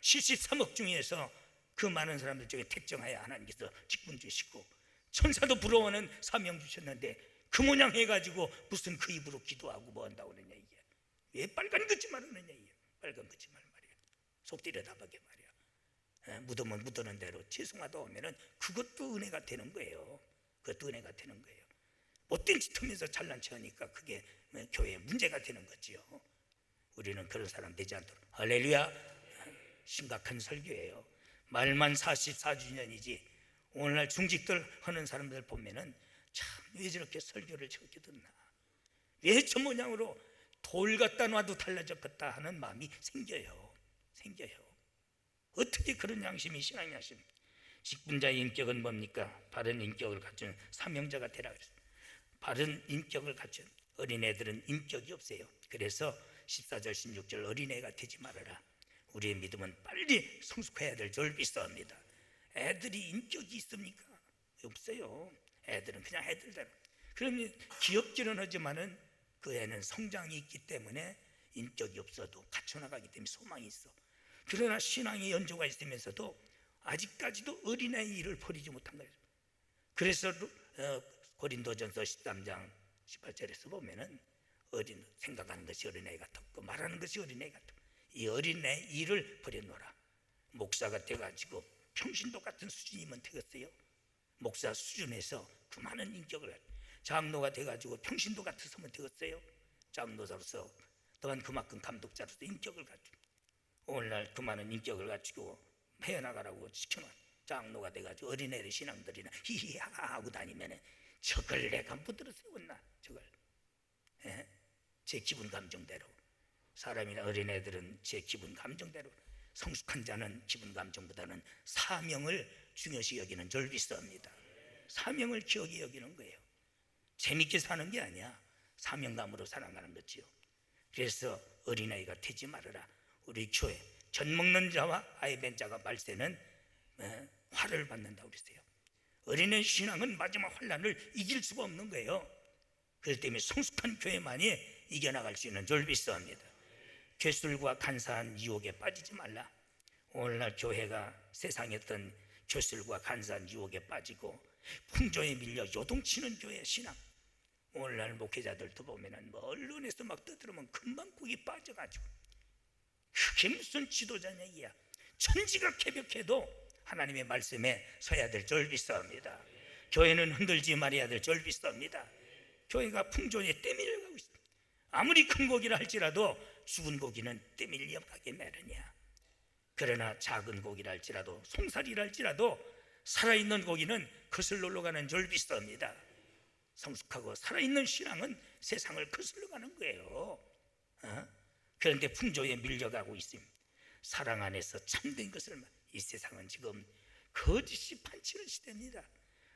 73억 중에서 그 많은 사람들 중에 택정하여 하나님께서 직분 주시고 천사도 부러워하는 사명 주셨는데 그 모양 해가지고 무슨 그 입으로 기도하고 뭐 한다고 그러냐 이게. 왜 빨간 거짓말 하느냐 이게. 빨간 거짓말 말이야. 속 들여다보게 말이야. 묻으면 묻는 대로 죄송하다 하면은 그것도 은혜가 되는 거예요. 그것도 은혜가 되는 거예요. 못된 짓 하면서 잘난 척하니까 그게 교회에 문제가 되는 거지요. 우리는 그런 사람 되지 않도록. 할렐루야. 심각한 설교예요. 말만 44주년이지 오늘날 중직들 하는 사람들 보면은 참 왜 저렇게 설교를 저렇게 듣나, 왜 저 모양으로 돌 갖다 놔도 달라졌겠다 하는 마음이 생겨요. 어떻게 그런 양심이, 신앙 양심. 직분자의 인격은 뭡니까? 바른 인격을 갖춘 사명자가 되라 그랬어요. 바른 인격을 갖춘 어린애들은 인격이 없어요. 그래서 14절 16절 어린애가 되지 말아라. 우리의 믿음은 빨리 성숙해야 될 줄 믿습니다. 애들이 인격이 있습니까? 없어요. 애들은 그냥 애들대로. 그러면 귀엽기는 하지만은 그 애는 성장이 있기 때문에 인격이 없어도 갖춰나가기 때문에 소망이 있어. 그러나 신앙의 연조가 있으면서도 아직까지도 어린애의 일을 버리지 못한 거예요. 그래서 고린도전서 13장 18절에서 보면은 생각하는 것이 어린애 같았고 말하는 것이 어린애 같았고 이 어린애 일을 버려놓으라. 목사가 돼가지고 평신도 같은 수준이면 되겠어요? 목사 수준에서 그 많은 인격을 가지고 장로가 돼가지고 평신도 같았으면 되겠어요? 장로자로서 또한 그만큼 감독자로서 인격을 가지고 오늘날 그 많은 인격을 가지고 헤어나가라고 시켜놓은 장로가 돼가지고 어린애들 신앙들이나 히히하 하고 다니면 저걸 내가 못 들어 세웠나 저걸. 제 기분 감정대로. 사람이나 어린애들은 제 기분 감정대로. 성숙한 자는 기분 감정보다는 사명을 중요시 여기는 줄 믿습니다. 사명을 기억히 여기는 거예요. 재밌게 사는 게 아니야. 사명감으로 살아가는 거지요. 그래서 어린아이가 되지 말아라. 우리 교회 젖먹는 자와 아이 뵌 자가 말세는 화를 받는다고 그랬어요. 어린애 신앙은 마지막 환난을 이길 수가 없는 거예요. 그렇기 때문에 성숙한 교회만이 이겨나갈 수 있는 줄 믿습니다. 괴술과 간사한 유혹에 빠지지 말라. 오늘날 교회가 세상에 어떤 괴술과 간사한 유혹에 빠지고 풍조에 밀려 요동치는 교회 신앙. 오늘날 목회자들도 보면은 뭐 언론에서 막 떠들으면 금방 거기 빠져가지고 그게 무슨 지도자냐 이야. 천지가 개벽해도 하나님의 말씀에 서야 될 줄 믿습니다. 교회는 흔들지 말아야 될 줄 믿습니다. 교회가 풍조에 때밀려가고 있습니다. 아무리 큰 고기를 할지라도 죽은 고기는 때밀려 가게 마련이야. 그러나 작은 고기를 할지라도 송사리를 할지라도 살아있는 고기는 거슬러 올라가는 줄 믿습니다. 성숙하고 살아있는 신앙은 세상을 거슬러 가는 거예요. 그런데 풍조에 밀려가고 있습니다. 사랑 안에서 참된 것을. 이 세상은 지금 거짓이 판치는 시대입니다.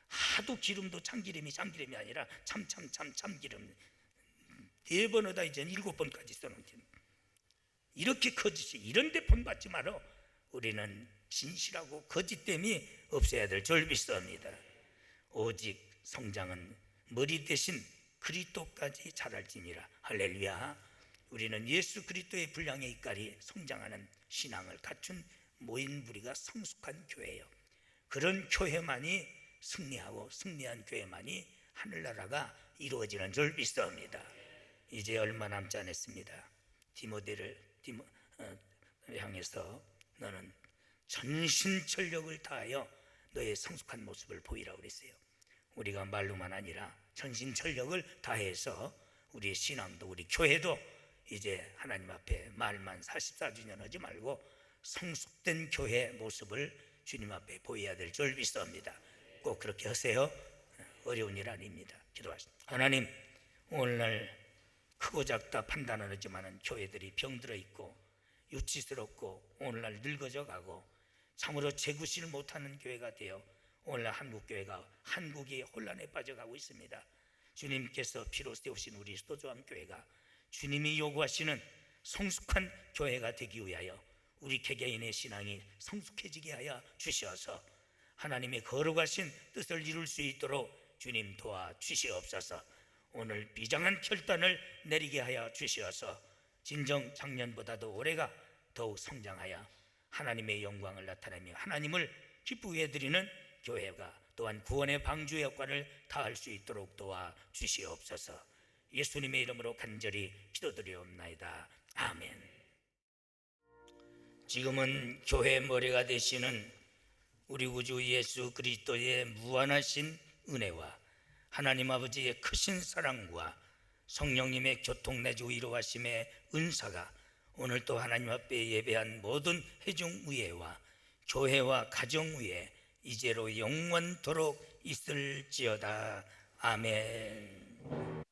하도 기름도 참기름이 아니라 참기름 4번보다 이제는 7번까지 써놓긴. 이렇게 거짓이 이런데 본받지 말어. 우리는 진실하고 거짓됨이 없어야 될 줄 믿습니다. 오직 성장은 머리 대신 그리스도까지 자랄지니라. 할렐루야. 우리는 예수 그리스도의 분량의 이까리 성장하는 신앙을 갖춘 모인 무리가 성숙한 교회예요. 그런 교회만이 승리하고 승리한 교회만이 하늘나라가 이루어지는 줄 믿습니다. 이제 얼마 남지 않았습니다. 디모데를 향해서 너는 전심전력을 다하여 너의 성숙한 모습을 보이라고 그랬어요. 우리가 말로만 아니라 전심전력을 다해서 우리의 신앙도 우리 교회도 이제 하나님 앞에 말만 44주년 하지 말고 성숙된 교회 모습을 주님 앞에 보여야 될 줄 믿습니다. 꼭 그렇게 하세요. 어려운 일 아닙니다. 기도하십시다. 하나님, 오늘날 크고 작다 판단은 하지만 교회들이 병들어 있고 유치스럽고 오늘날 늙어져 가고 참으로 재구실 못하는 교회가 되어 오늘날 한국이 혼란에 빠져가고 있습니다. 주님께서 피로 세우신 우리 수도조함 교회가 주님이 요구하시는 성숙한 교회가 되기 위하여 우리 개개인의 신앙이 성숙해지게 하여 주시어서 하나님의 거룩하신 뜻을 이룰 수 있도록 주님 도와주시옵소서. 오늘 비장한 결단을 내리게 하여 주시어서 진정 작년보다도 올해가 더욱 성장하여 하나님의 영광을 나타내며 하나님을 기쁘게 드리는 교회가 또한 구원의 방주의 역할을 다할 수 있도록 도와주시옵소서. 예수님의 이름으로 간절히 기도드리옵나이다. 아멘. 지금은 교회 머리가 되시는 우리 구주 예수 그리스도의 무한하신 은혜와 하나님 아버지의 크신 사랑과 성령님의 교통내주 위로하심의 은사가 오늘 또 하나님 앞에 예배한 모든 회중의회와 교회와 가정의회 이제로 영원토록 있을지어다. 아멘.